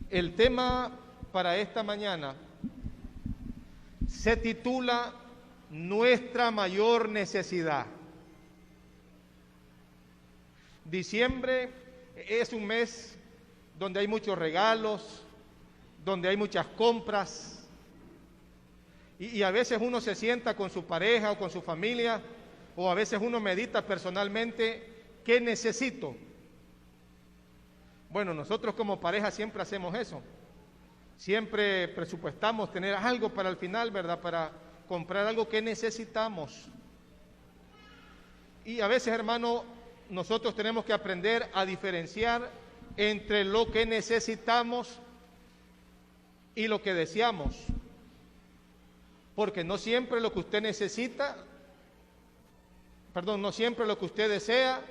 El tema para esta mañana se titula Nuestra mayor necesidad. Diciembre es un mes donde hay muchos regalos, donde hay muchas compras, y a veces uno se sienta con su pareja o con su familia, o a veces uno medita personalmente, ¿qué necesito? Bueno, nosotros como pareja siempre hacemos eso. Siempre presupuestamos tener algo para el final, ¿verdad? Para comprar algo que necesitamos. Y a veces, hermano, nosotros tenemos que aprender a diferenciar entre lo que necesitamos y lo que deseamos. Porque no siempre lo que usted necesita, no siempre lo que usted desea,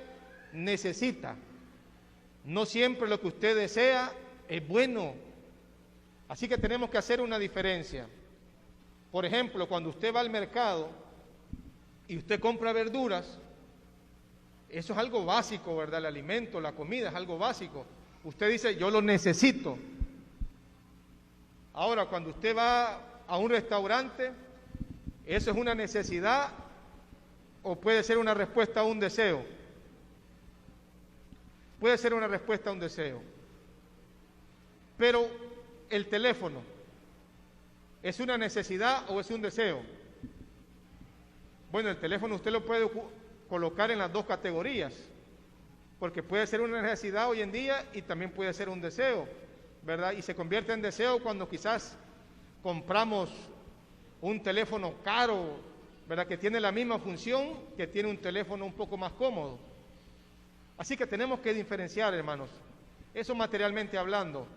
necesita. No siempre lo que usted desea es bueno. Así que tenemos que hacer una diferencia. Por ejemplo, cuando usted va al mercado y usted compra verduras, eso es algo básico, ¿verdad? El alimento, la comida es algo básico. Usted dice, yo lo necesito. Ahora, cuando usted va a un restaurante, ¿eso es una necesidad o puede ser una respuesta a un deseo? Puede ser una respuesta a un deseo. Pero el teléfono, ¿es una necesidad o es un deseo? Bueno, el teléfono usted lo puede colocar en las dos categorías, porque puede ser una necesidad hoy en día y también puede ser un deseo, ¿verdad? Y se convierte en deseo cuando quizás compramos un teléfono caro, ¿verdad? Que tiene la misma función que tiene un teléfono un poco más cómodo. Así que tenemos que diferenciar, hermanos, eso materialmente hablando.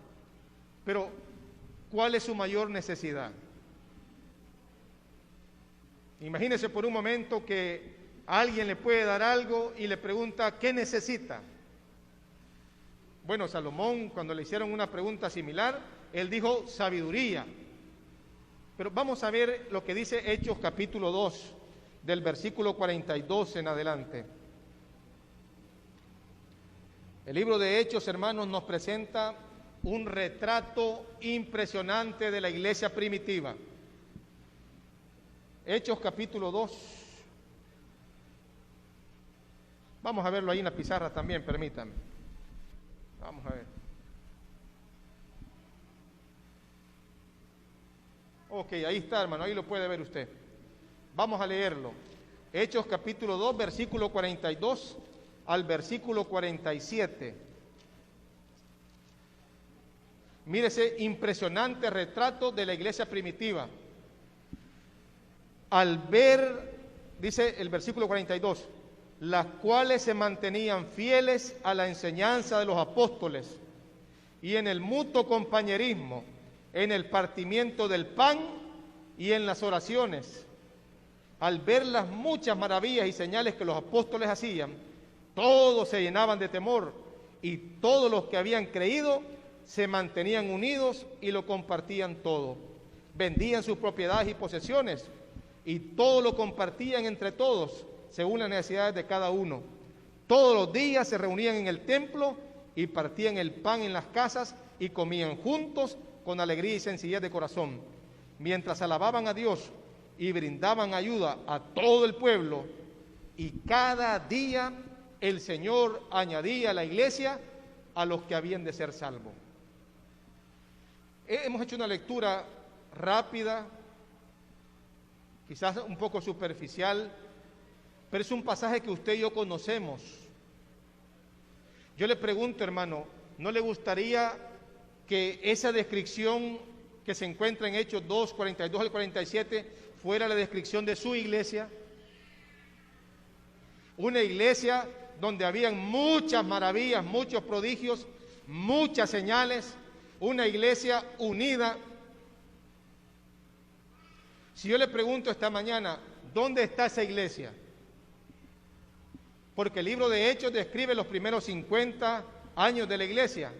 Pero, ¿cuál es su mayor necesidad? Imagínese por un momento que alguien le puede dar algo y le pregunta, ¿qué necesita? Bueno, Salomón, cuando le hicieron una pregunta similar, él dijo sabiduría. Pero vamos a ver lo que dice Hechos capítulo 2, del versículo 42 en adelante. El libro de Hechos, hermanos, nos presenta un retrato impresionante de la iglesia primitiva. Hechos capítulo 2. Vamos a verlo ahí en la pizarra también, permítanme. Vamos a ver. Ok, ahí está, hermano, ahí lo puede ver usted. Vamos a leerlo. Hechos capítulo 2, versículo 42 al versículo 47. Mire ese impresionante retrato de la iglesia primitiva. Al ver, dice el versículo 42, las cuales se mantenían fieles a la enseñanza de los apóstoles y en el mutuo compañerismo, en el partimiento del pan y en las oraciones. Al ver las muchas maravillas y señales que los apóstoles hacían, todos se llenaban de temor y todos los que habían creído se mantenían unidos y lo compartían todo. Vendían sus propiedades y posesiones y todo lo compartían entre todos, según las necesidades de cada uno. Todos los días se reunían en el templo y partían el pan en las casas y comían juntos con alegría y sencillez de corazón, mientras alababan a Dios y brindaban ayuda a todo el pueblo, y cada día el Señor añadía a la iglesia a los que habían de ser salvos. Hemos hecho una lectura rápida, quizás un poco superficial, pero es un pasaje que usted y yo conocemos. Yo le pregunto, hermano, ¿no le gustaría que esa descripción que se encuentra en Hechos 2, 42 al 47 fuera la descripción de su iglesia? Una iglesia donde habían muchas maravillas, muchos prodigios, muchas señales, una iglesia unida. Si yo le pregunto esta mañana, ¿dónde está esa iglesia? Porque el libro de Hechos describe los primeros 50 años de la iglesia.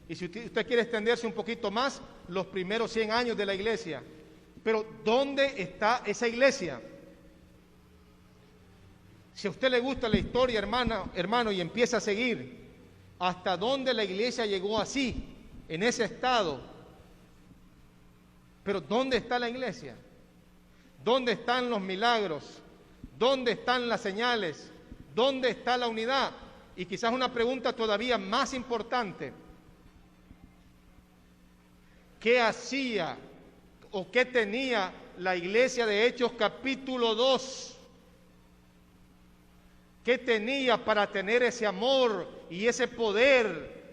Y si usted quiere extenderse un poquito más, los primeros 100 años de la iglesia. Pero ¿dónde está esa iglesia? Si a usted le gusta la historia, hermano, y empieza a seguir, ¿hasta dónde la iglesia llegó así? en ese estado. Pero ¿dónde está la iglesia? ¿Dónde están los milagros? ¿Dónde están las señales? ¿Dónde está la unidad? Y quizás una pregunta todavía más importante. ¿Qué hacía o qué tenía la iglesia de Hechos capítulo 2? ¿Qué tenía para tener ese amor y ese poder?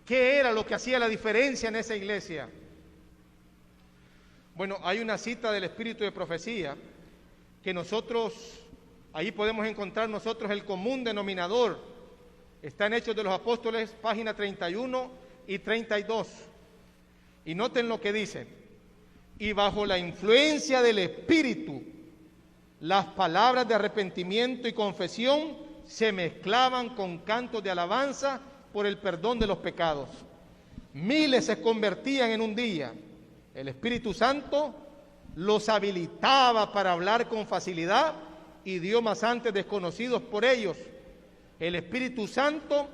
¿Qué era lo que hacía la diferencia en esa iglesia? Bueno, hay una cita del Espíritu de Profecía que nosotros, ahí podemos encontrar nosotros el común denominador. Está en Hechos de los Apóstoles, página 31 y 32. Y noten lo que dice: y bajo la influencia del Espíritu, las palabras de arrepentimiento y confesión se mezclaban con cantos de alabanza por el perdón de los pecados. Miles se convertían en un día. El Espíritu Santo los habilitaba para hablar con facilidad idiomas antes desconocidos por ellos. El Espíritu Santo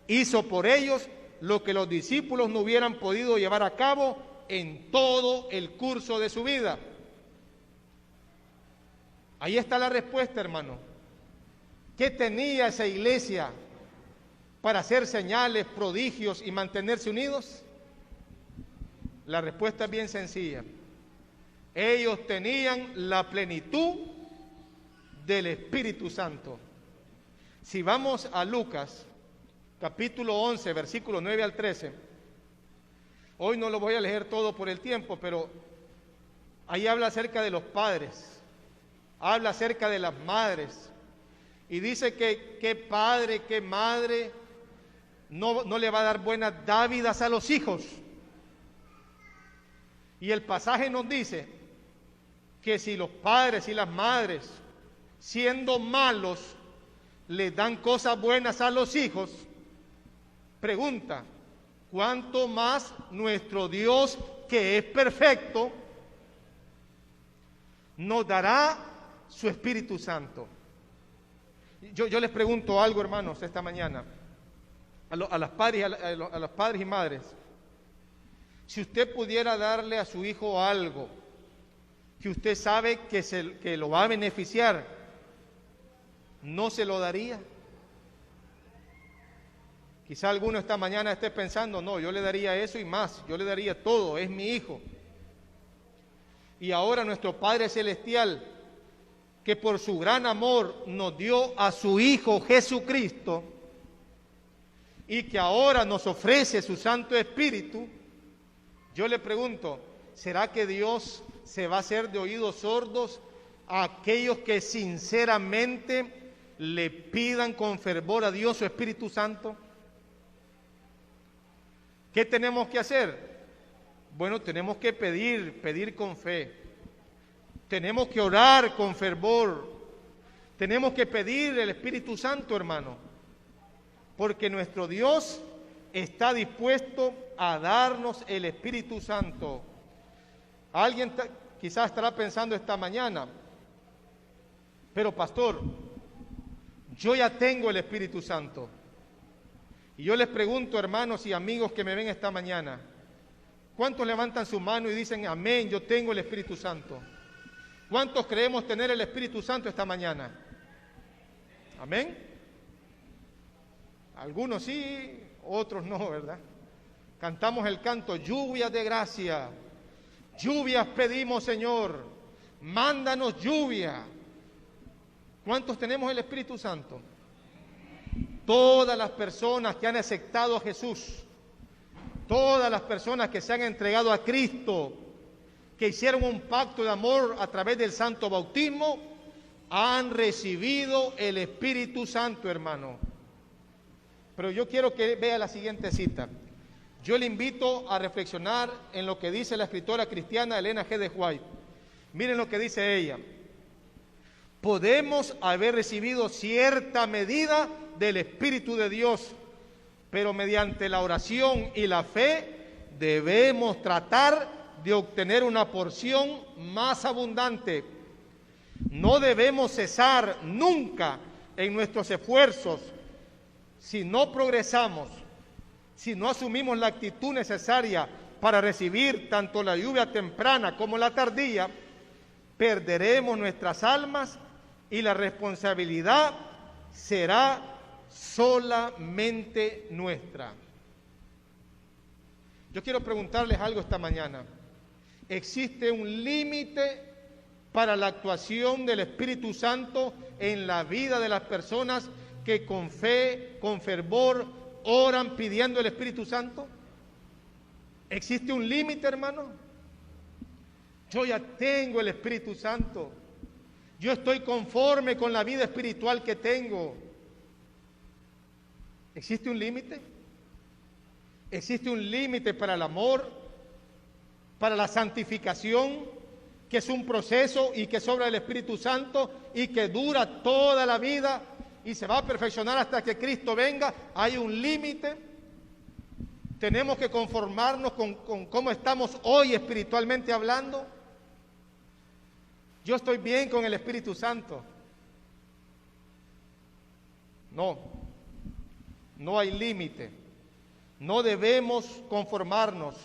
hizo por ellos lo que los discípulos no hubieran podido llevar a cabo en todo el curso de su vida. Ahí está la respuesta, hermano. ¿Qué tenía esa iglesia para hacer señales, prodigios y mantenerse unidos? La respuesta es bien sencilla. Ellos tenían la plenitud del Espíritu Santo. Si vamos a Lucas, capítulo 11, versículos 9 al 13, hoy no lo voy a leer todo por el tiempo, pero ahí habla acerca de los padres, habla acerca de las madres, y dice que qué padre, qué madre no le va a dar buenas dávidas a los hijos. Y el pasaje nos dice que si los padres y las madres, siendo malos, les dan cosas buenas a los hijos, pregunta, ¿cuánto más nuestro Dios, que es perfecto, nos dará su Espíritu Santo? Yo les pregunto algo, hermanos, esta mañana, a los padres y madres. Si usted pudiera darle a su hijo algo que usted sabe que lo va a beneficiar, ¿no se lo daría? Quizá alguno esta mañana esté pensando, no, yo le daría eso y más, yo le daría todo, es mi hijo. Y ahora nuestro Padre Celestial, que por su gran amor nos dio a su Hijo Jesucristo, y que ahora nos ofrece su Santo Espíritu, yo le pregunto, ¿será que Dios se va a hacer de oídos sordos a aquellos que sinceramente le pidan con fervor a Dios su Espíritu Santo? ¿Qué tenemos que hacer? Bueno, tenemos que pedir con fe. Tenemos que orar con fervor. Tenemos que pedir el Espíritu Santo, hermano, porque nuestro Dios está dispuesto a darnos el Espíritu Santo. Alguien quizás estará pensando esta mañana, pero pastor, yo ya tengo el Espíritu Santo. Y yo les pregunto, hermanos y amigos que me ven esta mañana, ¿cuántos levantan su mano y dicen, amén, yo tengo el Espíritu Santo? ¿Cuántos creemos tener el Espíritu Santo esta mañana? Amén. Algunos sí, otros no, ¿verdad? Cantamos el canto, lluvias de gracia, lluvias pedimos, Señor, mándanos lluvia. ¿Cuántos tenemos el Espíritu Santo? Todas las personas que han aceptado a Jesús, todas las personas que se han entregado a Cristo, que hicieron un pacto de amor a través del santo bautismo, han recibido el Espíritu Santo, hermano. Pero yo quiero que vea la siguiente cita. Yo le invito a reflexionar en lo que dice la escritora cristiana Elena G. de White. Miren lo que dice ella. Podemos haber recibido cierta medida del Espíritu de Dios, pero mediante la oración y la fe debemos tratar de obtener una porción más abundante. No debemos cesar nunca en nuestros esfuerzos. Si no progresamos, si no asumimos la actitud necesaria para recibir tanto la lluvia temprana como la tardía, perderemos nuestras almas y la responsabilidad será solamente nuestra. Yo quiero preguntarles algo esta mañana. ¿Existe un límite para la actuación del Espíritu Santo en la vida de las personas que con fe, con fervor, oran pidiendo el Espíritu Santo? ¿Existe un límite, hermano? Yo ya tengo el Espíritu Santo. Yo estoy conforme con la vida espiritual que tengo. ¿Existe un límite? ¿Existe un límite para el amor, para la santificación, que es un proceso y que es obra del Espíritu Santo y que dura toda la vida y se va a perfeccionar hasta que Cristo venga? ¿Hay un límite? ¿Tenemos que conformarnos con cómo estamos hoy espiritualmente hablando? Yo estoy bien con el Espíritu Santo. No hay límite. No debemos conformarnos.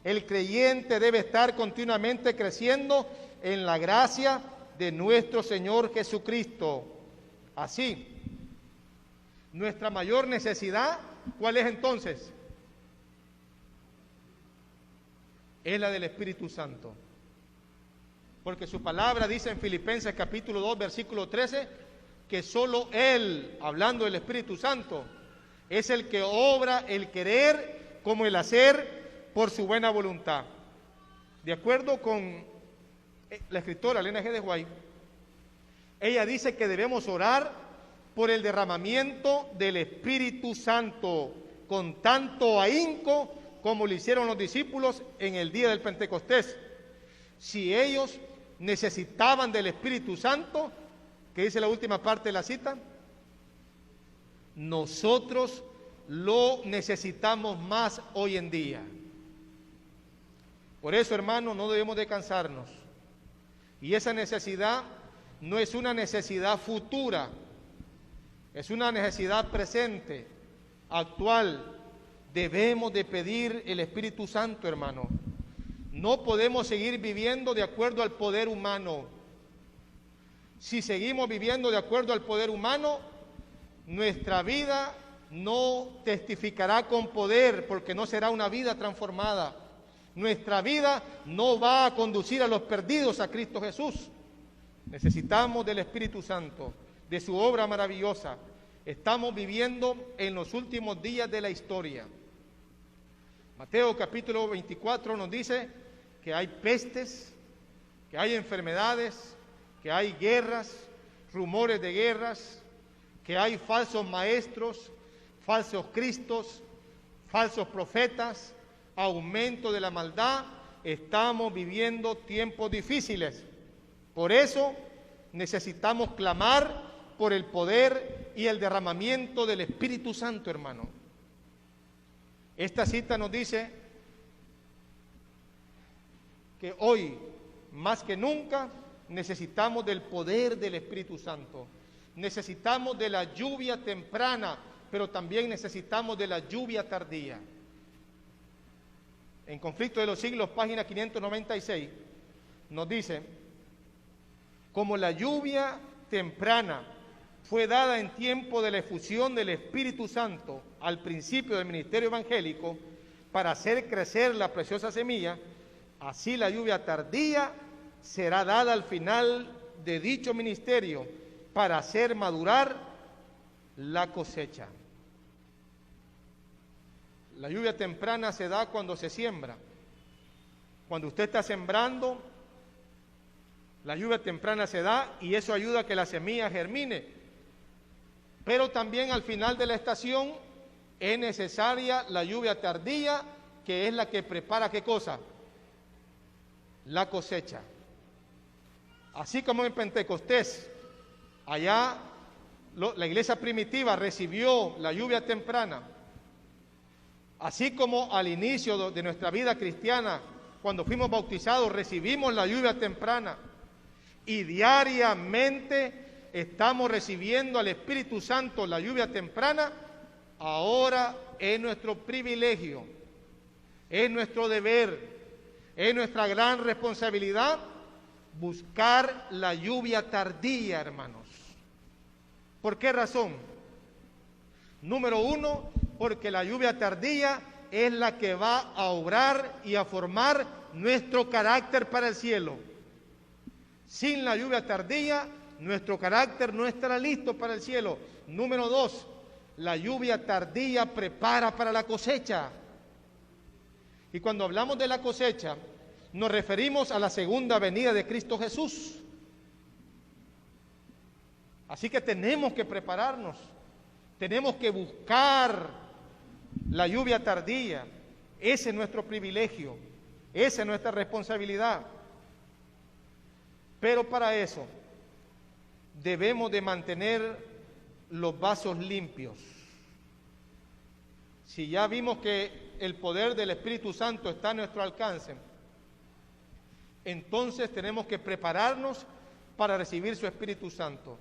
El creyente debe estar continuamente creciendo en la gracia de nuestro Señor Jesucristo. Así, nuestra mayor necesidad, ¿cuál es entonces? Es la del Espíritu Santo. Porque su palabra dice en Filipenses capítulo 2, versículo 13, que solo Él, hablando del Espíritu Santo, es el que obra el querer como el hacer por su buena voluntad. De acuerdo con la escritora Elena G. de White, ella dice que debemos orar por el derramamiento del Espíritu Santo con tanto ahínco como lo hicieron los discípulos en el día del Pentecostés. Si ellos necesitaban del Espíritu Santo, que dice la última parte de la cita, nosotros lo necesitamos más hoy en día. Por eso, hermanos, no debemos de cansarnos. Y esa necesidad no es una necesidad futura, es una necesidad presente, actual. Debemos de pedir el Espíritu Santo, hermano. No podemos seguir viviendo de acuerdo al poder humano. Si seguimos viviendo de acuerdo al poder humano, nuestra vida no testificará con poder, porque no será una vida transformada. Nuestra vida no va a conducir a los perdidos a Cristo Jesús. Necesitamos del Espíritu Santo, de su obra maravillosa. Estamos viviendo en los últimos días de la historia. Mateo capítulo 24 nos dice que hay pestes, que hay enfermedades, que hay guerras, rumores de guerras, que hay falsos maestros, falsos cristos, falsos profetas, aumento de la maldad. Estamos viviendo tiempos difíciles. Por eso necesitamos clamar por el poder y el derramamiento del Espíritu Santo, hermano. Esta cita nos dice que hoy, más que nunca, necesitamos del poder del Espíritu Santo. Necesitamos de la lluvia temprana, pero también necesitamos de la lluvia tardía. En Conflicto de los Siglos, página 596, nos dice: como la lluvia temprana fue dada en tiempo de la efusión del Espíritu Santo al principio del ministerio evangélico para hacer crecer la preciosa semilla, así la lluvia tardía será dada al final de dicho ministerio para hacer madurar la cosecha. La lluvia temprana se da cuando se siembra. Cuando usted está sembrando, la lluvia temprana se da y eso ayuda a que la semilla germine. Pero también al final de la estación es necesaria la lluvia tardía, que es la que prepara ¿qué cosa? La cosecha. Así como en Pentecostés, allá la iglesia primitiva recibió la lluvia temprana, así como al inicio de nuestra vida cristiana, cuando fuimos bautizados, recibimos la lluvia temprana y diariamente estamos recibiendo al Espíritu Santo, la lluvia temprana. Ahora es nuestro privilegio, es nuestro deber, es nuestra gran responsabilidad buscar la lluvia tardía, hermanos. ¿Por qué razón? Número uno, porque la lluvia tardía es la que va a obrar y a formar nuestro carácter para el cielo. Sin la lluvia tardía, nuestro carácter no estará listo para el cielo. Número dos, la lluvia tardía prepara para la cosecha. Y cuando hablamos de la cosecha, nos referimos a la segunda venida de Cristo Jesús. Así que tenemos que prepararnos, tenemos que buscar la lluvia tardía. Ese es nuestro privilegio, esa es nuestra responsabilidad. Pero para eso debemos de mantener los vasos limpios. Si ya vimos que el poder del Espíritu Santo está a nuestro alcance, entonces tenemos que prepararnos para recibir su Espíritu Santo.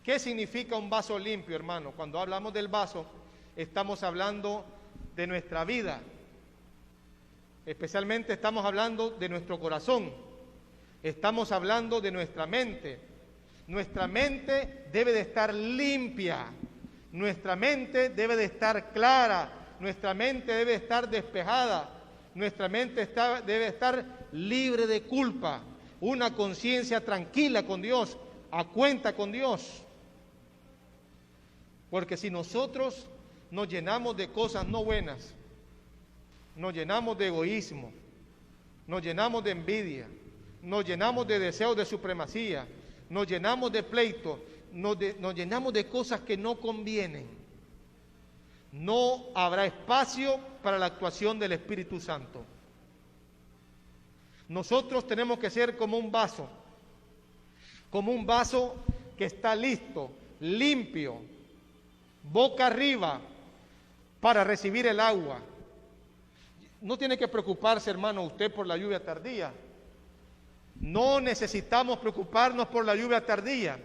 ¿Qué significa un vaso limpio, hermano? Cuando hablamos del vaso, estamos hablando de nuestra vida. Especialmente estamos hablando de nuestro corazón. Estamos hablando de nuestra mente. Nuestra mente debe de estar limpia. Nuestra mente debe de estar clara. Nuestra mente debe estar despejada. Nuestra mente debe estar libre de culpa. Una conciencia tranquila con Dios, a cuenta con Dios. Porque si nosotros nos llenamos de cosas no buenas, nos llenamos de egoísmo, nos llenamos de envidia, nos llenamos de deseos de supremacía, nos llenamos de pleito, nos llenamos de cosas que no convienen, no habrá espacio para la actuación del Espíritu Santo. Nosotros tenemos que ser como un vaso que está listo, limpio, boca arriba, para recibir el agua. No tiene que preocuparse, hermano, usted por la lluvia tardía. No necesitamos preocuparnos por la lluvia tardía.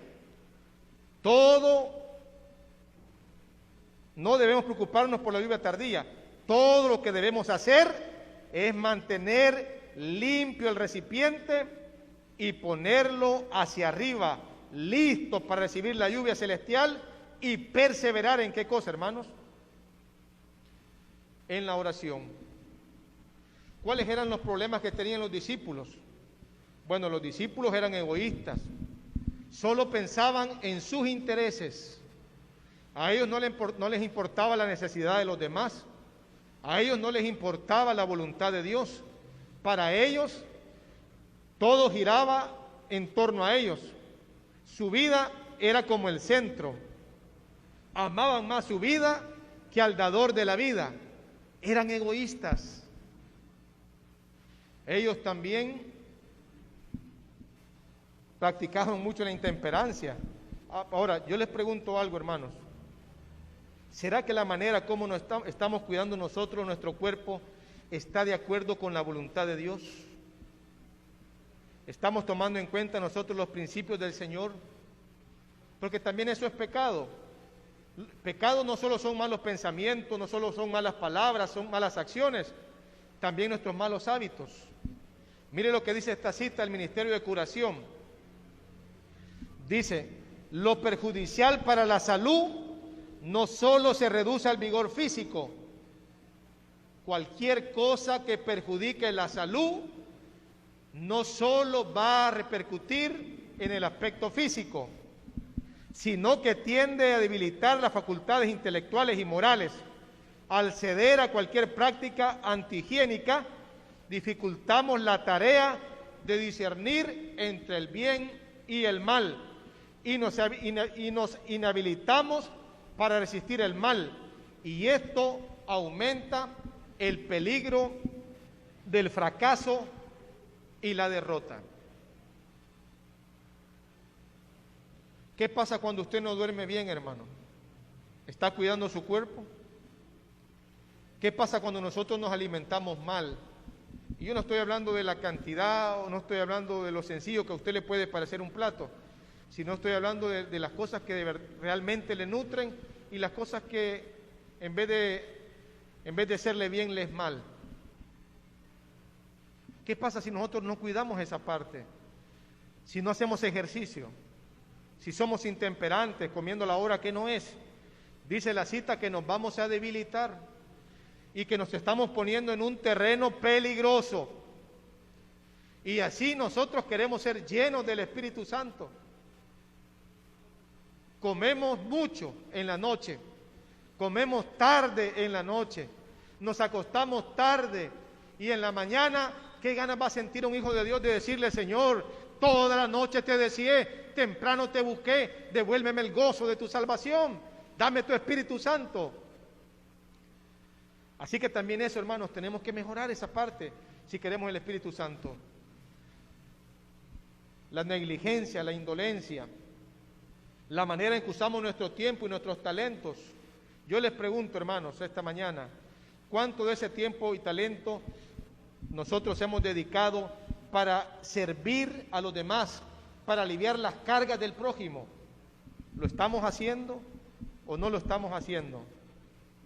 No debemos preocuparnos por la lluvia tardía. Todo lo que debemos hacer es mantener limpio el recipiente y ponerlo hacia arriba, listo para recibir la lluvia celestial y perseverar en qué cosa, hermanos? En la oración. ¿Cuáles eran los problemas que tenían los discípulos? Bueno, los discípulos eran egoístas, solo pensaban en sus intereses. A ellos no les importaba la necesidad de los demás, a ellos no les importaba la voluntad de Dios. Para ellos, todo giraba en torno a ellos. Su vida era como el centro. Amaban más su vida que al dador de la vida. Eran egoístas. Ellos también practicaban mucho la intemperancia. Ahora, yo les pregunto algo, hermanos. ¿Será que la manera como nos estamos cuidando nosotros, nuestro cuerpo, está de acuerdo con la voluntad de Dios? ¿Estamos tomando en cuenta nosotros los principios del Señor? Porque también eso es pecado. Pecado no solo son malos pensamientos, no solo son malas palabras, son malas acciones, también nuestros malos hábitos. Mire lo que dice esta cita del Ministerio de Curación. Dice, lo perjudicial para la salud no solo se reduce al vigor físico. Cualquier cosa que perjudique la salud no solo va a repercutir en el aspecto físico, sino que tiende a debilitar las facultades intelectuales y morales. Al ceder a cualquier práctica antihigiénica, dificultamos la tarea de discernir entre el bien y el mal y nos inhabilitamos para resistir el mal, y esto aumenta el peligro del fracaso y la derrota. ¿Qué pasa cuando usted no duerme bien, hermano? ¿Está cuidando su cuerpo? ¿Qué pasa cuando nosotros nos alimentamos mal? Y yo no estoy hablando de la cantidad, o no estoy hablando de lo sencillo que a usted le puede parecer un plato, sino estoy hablando de las cosas que realmente le nutren y las cosas que en vez de hacerle bien, les mal. ¿Qué pasa si nosotros no cuidamos esa parte? Si no hacemos ejercicio, si somos intemperantes, comiendo la hora que no es. Dice la cita que nos vamos a debilitar y que nos estamos poniendo en un terreno peligroso. Y así nosotros queremos ser llenos del Espíritu Santo. Comemos mucho en la noche, comemos tarde en la noche, nos acostamos tarde y en la mañana, ¿qué ganas va a sentir un hijo de Dios de decirle: Señor, toda la noche te deseé, temprano te busqué, devuélveme el gozo de tu salvación, dame tu Espíritu Santo? Así que también eso, hermanos, tenemos que mejorar esa parte si queremos el Espíritu Santo. La negligencia, la indolencia, la manera en que usamos nuestro tiempo y nuestros talentos. Yo les pregunto, hermanos, esta mañana, ¿cuánto de ese tiempo y talento nosotros hemos dedicado para servir a los demás, para aliviar las cargas del prójimo? ¿Lo estamos haciendo o no lo estamos haciendo?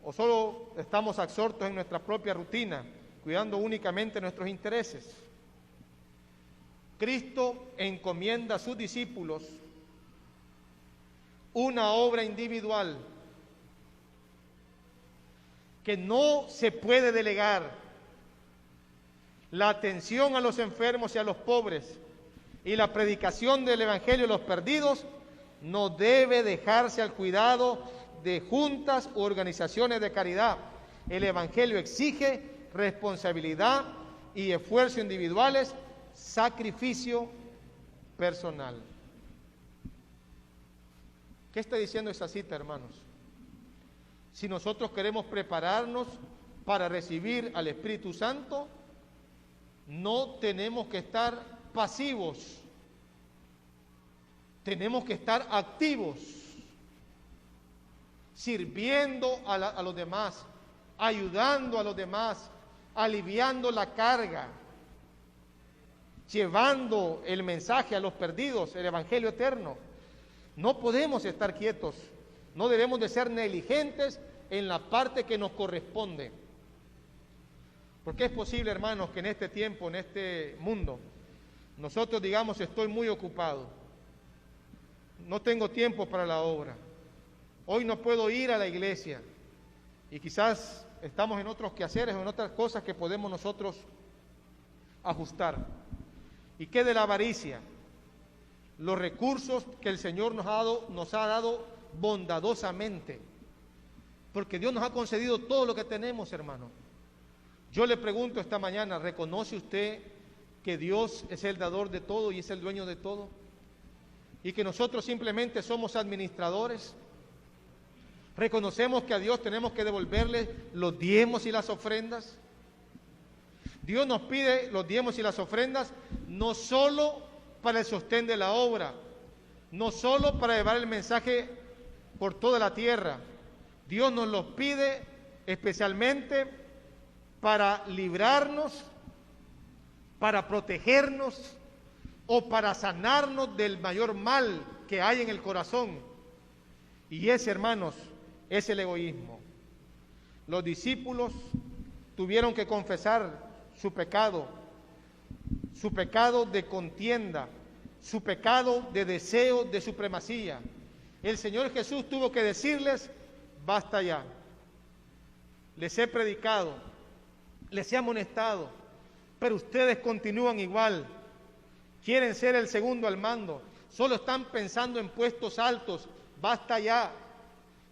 ¿O solo estamos absortos en nuestra propia rutina, cuidando únicamente nuestros intereses? Cristo encomienda a sus discípulos una obra individual que no se puede delegar. La atención a los enfermos y a los pobres y la predicación del Evangelio a los perdidos no debe dejarse al cuidado de juntas u organizaciones de caridad. El Evangelio exige responsabilidad y esfuerzo individuales, sacrificio personal. ¿Qué está diciendo esa cita, hermanos? Si nosotros queremos prepararnos para recibir al Espíritu Santo, no tenemos que estar pasivos, tenemos que estar activos, sirviendo a los demás, ayudando a los demás, aliviando la carga, llevando el mensaje a los perdidos, el Evangelio eterno. No podemos estar quietos, no debemos de ser negligentes en la parte que nos corresponde. Porque es posible, hermanos, que en este tiempo, en este mundo, nosotros digamos: estoy muy ocupado, no tengo tiempo para la obra, hoy no puedo ir a la iglesia, y quizás estamos en otros quehaceres o en otras cosas que podemos nosotros ajustar. ¿Y qué de la avaricia? Los recursos que el Señor nos ha dado bondadosamente, porque Dios nos ha concedido todo lo que tenemos, hermano. Yo le pregunto esta mañana: ¿reconoce usted que Dios es el dador de todo y es el dueño de todo? Y que nosotros simplemente somos administradores. ¿Reconocemos que a Dios tenemos que devolverle los diezmos y las ofrendas? Dios nos pide los diezmos y las ofrendas no solo para el sostén de la obra, no solo para llevar el mensaje por toda la tierra. Dios nos los pide especialmente para librarnos, para protegernos o para sanarnos del mayor mal que hay en el corazón. Y ese, hermanos, es el egoísmo. Los discípulos tuvieron que confesar su pecado de contienda, su pecado de deseo de supremacía. El Señor Jesús tuvo que decirles: basta ya, les he predicado, les he amonestado, pero ustedes continúan igual, quieren ser el segundo al mando, solo están pensando en puestos altos, basta ya.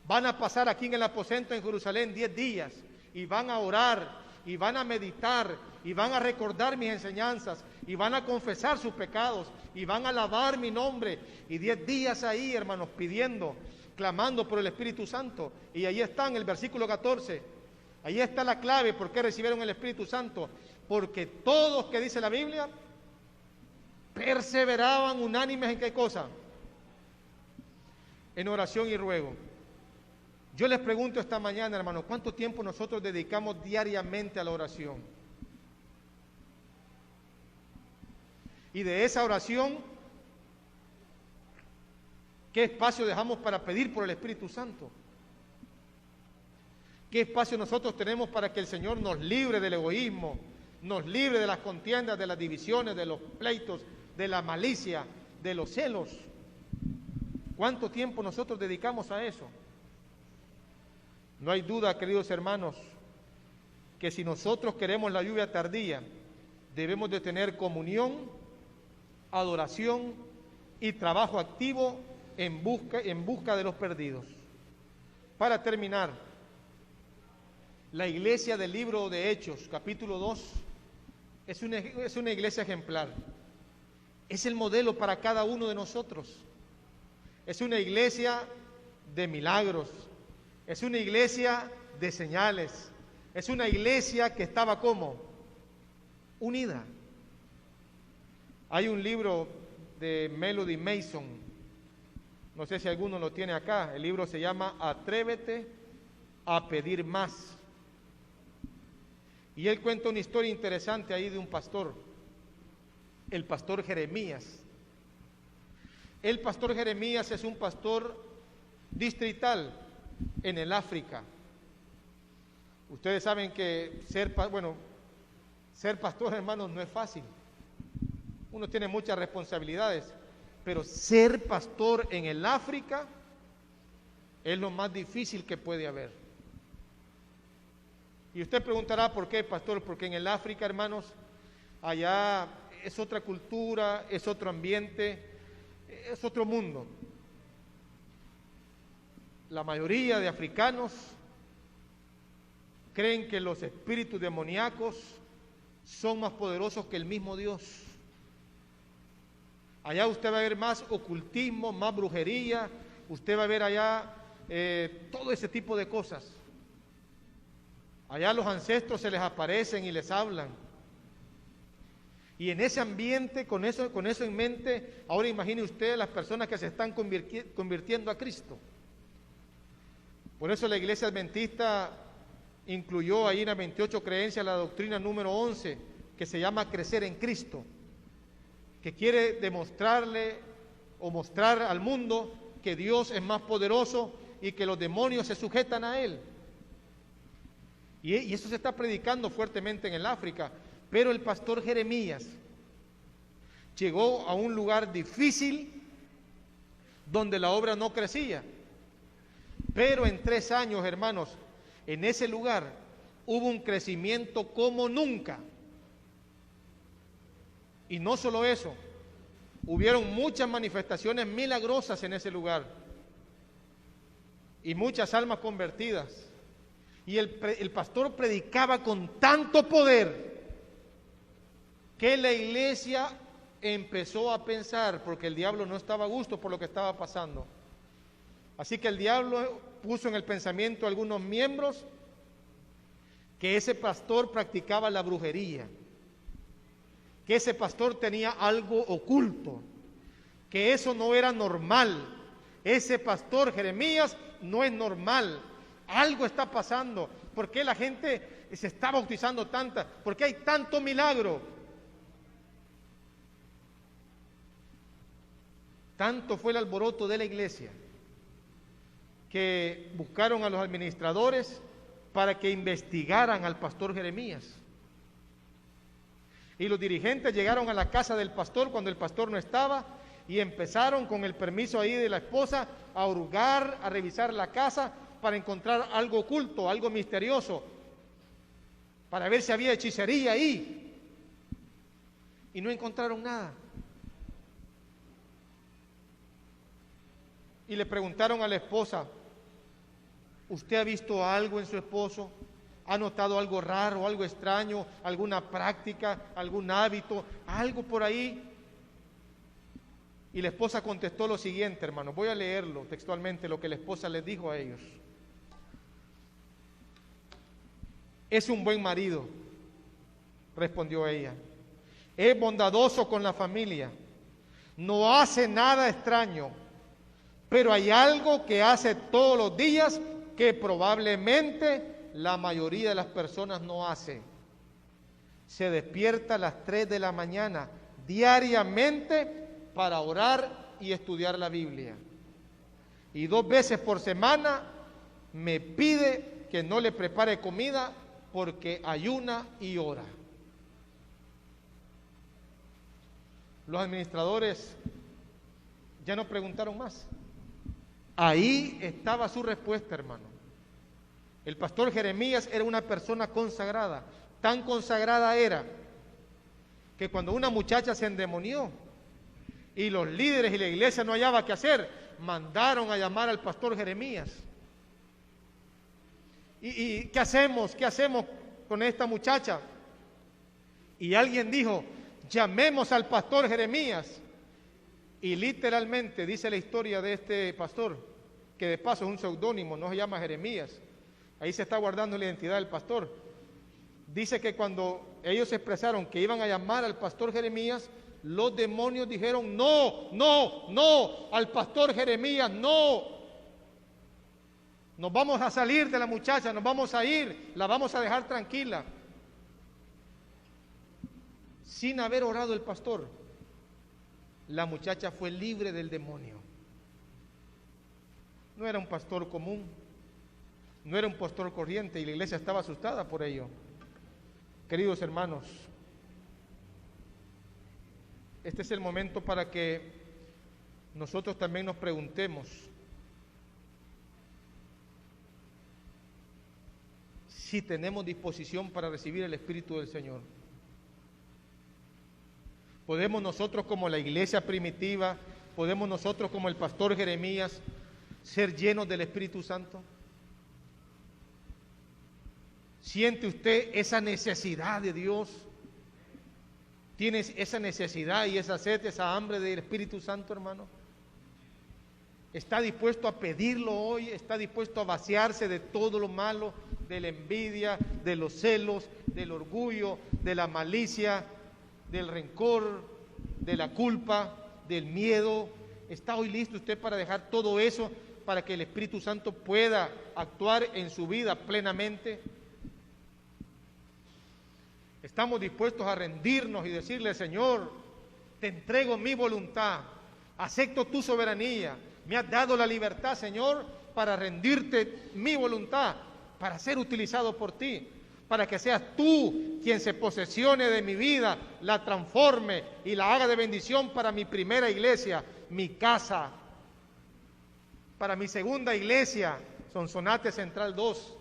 Van a pasar aquí en el aposento en Jerusalén 10 días y van a orar y van a meditar y van a recordar mis enseñanzas y van a confesar sus pecados y van a alabar mi nombre, y 10 días ahí, hermanos, pidiendo, clamando por el Espíritu Santo. Y ahí está en el versículo 14, ahí está la clave por qué recibieron el Espíritu Santo: porque todos, que dice la Biblia, perseveraban unánimes en qué cosa, en oración y ruego. Yo les pregunto esta mañana, hermanos, ¿cuánto tiempo nosotros dedicamos diariamente a la oración? Y de esa oración, ¿qué espacio dejamos para pedir por el Espíritu Santo? ¿Qué espacio nosotros tenemos para que el Señor nos libre del egoísmo, nos libre de las contiendas, de las divisiones, de los pleitos, de la malicia, de los celos? ¿Cuánto tiempo nosotros dedicamos a eso? No hay duda, queridos hermanos, que si nosotros queremos la lluvia tardía, debemos de tener comunión, adoración y trabajo activo en busca de los perdidos. Para terminar, la iglesia del libro de Hechos, capítulo 2, es una iglesia ejemplar. Es el modelo para cada uno de nosotros. Es una iglesia de milagros, es una iglesia de señales, es una iglesia que estaba ¿cómo? Unida. Hay un libro de Melody Mason, no sé si alguno lo tiene acá, el libro se llama Atrévete a pedir más. Y él cuenta una historia interesante ahí de un pastor, el pastor Jeremías. El pastor Jeremías es un pastor distrital en el África. Ustedes saben que ser pastor, hermanos, no es fácil. Uno tiene muchas responsabilidades, pero ser pastor en el África es lo más difícil que puede haber. Y usted preguntará, ¿por qué, pastor? Porque en el África, hermanos, allá es otra cultura, es otro ambiente, es otro mundo. La mayoría de africanos creen que los espíritus demoníacos son más poderosos que el mismo Dios. Allá usted va a ver más ocultismo, más brujería, usted va a ver allá todo ese tipo de cosas. Allá los ancestros se les aparecen y les hablan. Y en ese ambiente, con eso en mente, ahora imagine usted las personas que se están convirtiendo a Cristo. Por eso la Iglesia Adventista incluyó ahí en las 28 creencias la doctrina número 11, que se llama crecer en Cristo, que quiere demostrarle o mostrar al mundo que Dios es más poderoso y que los demonios se sujetan a Él. Y eso se está predicando fuertemente en el África. Pero el pastor Jeremías llegó a un lugar difícil donde la obra no crecía. Pero en 3 años, hermanos, en ese lugar hubo un crecimiento como nunca. Y no solo eso, hubieron muchas manifestaciones milagrosas en ese lugar y muchas almas convertidas. Y el pastor predicaba con tanto poder que la iglesia empezó a pensar, porque el diablo no estaba a gusto por lo que estaba pasando. Así que el diablo puso en el pensamiento a algunos miembros que ese pastor practicaba la brujería, que ese pastor tenía algo oculto, que eso no era normal. Ese pastor Jeremías no es normal. Algo está pasando. ¿Por qué la gente se está bautizando tanta? ¿Por qué hay tanto milagro? Tanto fue el alboroto de la iglesia que buscaron a los administradores para que investigaran al pastor Jeremías. Y los dirigentes llegaron a la casa del pastor cuando el pastor no estaba y empezaron con el permiso ahí de la esposa a hurgar, a revisar la casa para encontrar algo oculto, algo misterioso, para ver si había hechicería ahí. Y no encontraron nada. Y le preguntaron a la esposa, ¿usted ha visto algo en su esposo? ¿Ha notado algo raro, algo extraño, alguna práctica, algún hábito, algo por ahí? Y la esposa contestó lo siguiente, hermano, voy a leerlo textualmente, lo que la esposa les dijo a ellos. Es un buen marido, respondió ella. Es bondadoso con la familia, no hace nada extraño, pero hay algo que hace todos los días que probablemente la mayoría de las personas no hace. Se despierta a las 3 de la mañana diariamente para orar y estudiar la Biblia. Y 2 veces por semana me pide que no le prepare comida porque ayuna y ora. Los administradores ya no preguntaron más. Ahí estaba su respuesta, hermano. El pastor Jeremías era una persona consagrada. Tan consagrada era que cuando una muchacha se endemonió y los líderes y la iglesia no hallaban qué hacer, mandaron a llamar al pastor Jeremías. ¿Y qué hacemos? ¿Qué hacemos con esta muchacha? Y alguien dijo, llamemos al pastor Jeremías. Y literalmente dice la historia de este pastor, que de paso es un seudónimo, no se llama Jeremías. Ahí se está guardando la identidad del pastor. Dice que cuando ellos expresaron que iban a llamar al pastor Jeremías, los demonios dijeron, no, no, no, al pastor Jeremías, no. Nos vamos a salir de la muchacha, nos vamos a ir, la vamos a dejar tranquila. Sin haber orado el pastor, la muchacha fue libre del demonio. No era un pastor común, no era un pastor corriente y la iglesia estaba asustada por ello. Queridos hermanos, este es el momento para que nosotros también nos preguntemos si tenemos disposición para recibir el Espíritu del Señor. ¿Podemos nosotros como la iglesia primitiva, podemos nosotros como el pastor Jeremías ser llenos del Espíritu Santo? ¿Siente usted esa necesidad de Dios? ¿Tiene esa necesidad y esa sed, esa hambre del Espíritu Santo, hermano? ¿Está dispuesto a pedirlo hoy? ¿Está dispuesto a vaciarse de todo lo malo, de la envidia, de los celos, del orgullo, de la malicia, del rencor, de la culpa, del miedo? ¿Está hoy listo usted para dejar todo eso para que el Espíritu Santo pueda actuar en su vida plenamente? Estamos dispuestos a rendirnos y decirle, Señor, te entrego mi voluntad, acepto tu soberanía, me has dado la libertad, Señor, para rendirte mi voluntad, para ser utilizado por ti, para que seas tú quien se posesione de mi vida, la transforme y la haga de bendición para mi primera iglesia, mi casa, para mi segunda iglesia, Sonsonate Central 2,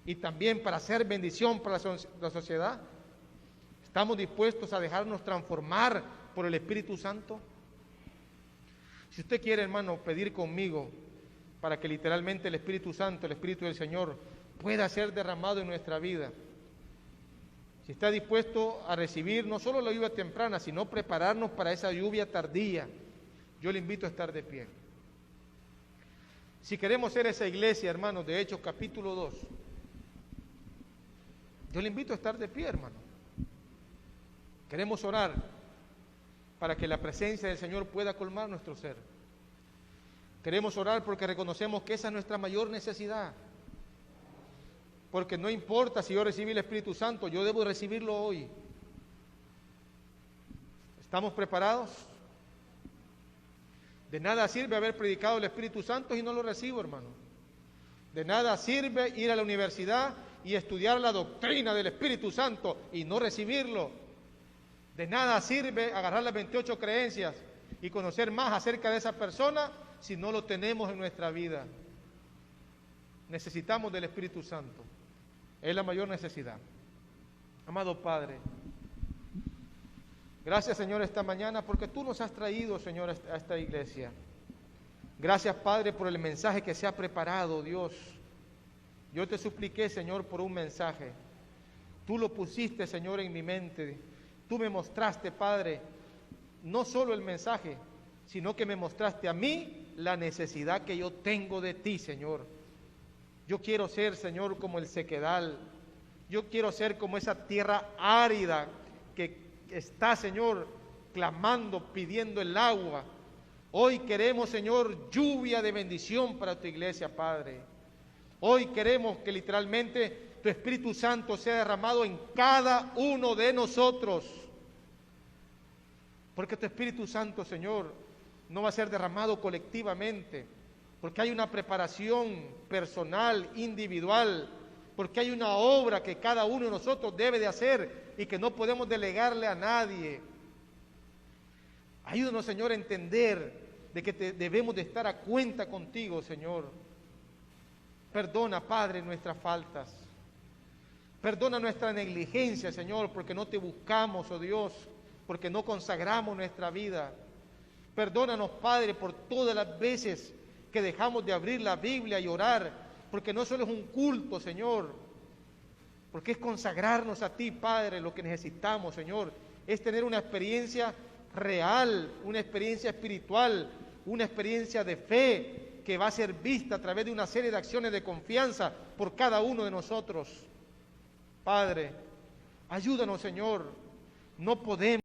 y también para hacer bendición para la sociedad. ¿Estamos dispuestos a dejarnos transformar por el Espíritu Santo? Si usted quiere, hermano, pedir conmigo para que literalmente el Espíritu Santo, el Espíritu del Señor, pueda ser derramado en nuestra vida, si está dispuesto a recibir no solo la lluvia temprana, sino prepararnos para esa lluvia tardía, yo le invito a estar de pie. Si queremos ser esa iglesia, hermanos, de Hechos capítulo 2, yo le invito a estar de pie, hermano. Queremos orar para que la presencia del Señor pueda colmar nuestro ser. Queremos orar porque reconocemos que esa es nuestra mayor necesidad. Porque no importa si yo recibí el Espíritu Santo, yo debo recibirlo hoy. ¿Estamos preparados? De nada sirve haber predicado el Espíritu Santo y no lo recibo, hermano. De nada sirve ir a la universidad y estudiar la doctrina del Espíritu Santo y no recibirlo. De nada sirve agarrar las 28 creencias y conocer más acerca de esa persona si no lo tenemos en nuestra vida. Necesitamos del Espíritu Santo. Es la mayor necesidad. Amado Padre, gracias, Señor, esta mañana porque tú nos has traído, Señor, a esta iglesia. Gracias, Padre, por el mensaje que se ha preparado, Dios. Yo te supliqué, Señor, por un mensaje. Tú lo pusiste, Señor, en mi mente. Tú me mostraste, Padre, no solo el mensaje, sino que me mostraste a mí la necesidad que yo tengo de ti, Señor. Yo quiero ser, Señor, como el sequedal. Yo quiero ser como esa tierra árida que está, Señor, clamando, pidiendo el agua. Hoy queremos, Señor, lluvia de bendición para tu iglesia, Padre. Hoy queremos que literalmente tu Espíritu Santo sea derramado en cada uno de nosotros. Porque tu Espíritu Santo, Señor, no va a ser derramado colectivamente, porque hay una preparación personal, individual, porque hay una obra que cada uno de nosotros debe de hacer y que no podemos delegarle a nadie. Ayúdanos, Señor, a entender de que debemos de estar a cuenta contigo, Señor. Perdona, Padre, nuestras faltas. Perdona nuestra negligencia, Señor, porque no te buscamos, oh Dios, porque no consagramos nuestra vida. Perdónanos, Padre, por todas las veces que dejamos de abrir la Biblia y orar, porque no solo es un culto, Señor, porque es consagrarnos a ti, Padre. Lo que necesitamos, Señor, es tener una experiencia real, una experiencia espiritual, una experiencia de fe que va a ser vista a través de una serie de acciones de confianza por cada uno de nosotros. Padre, ayúdanos, Señor, no podemos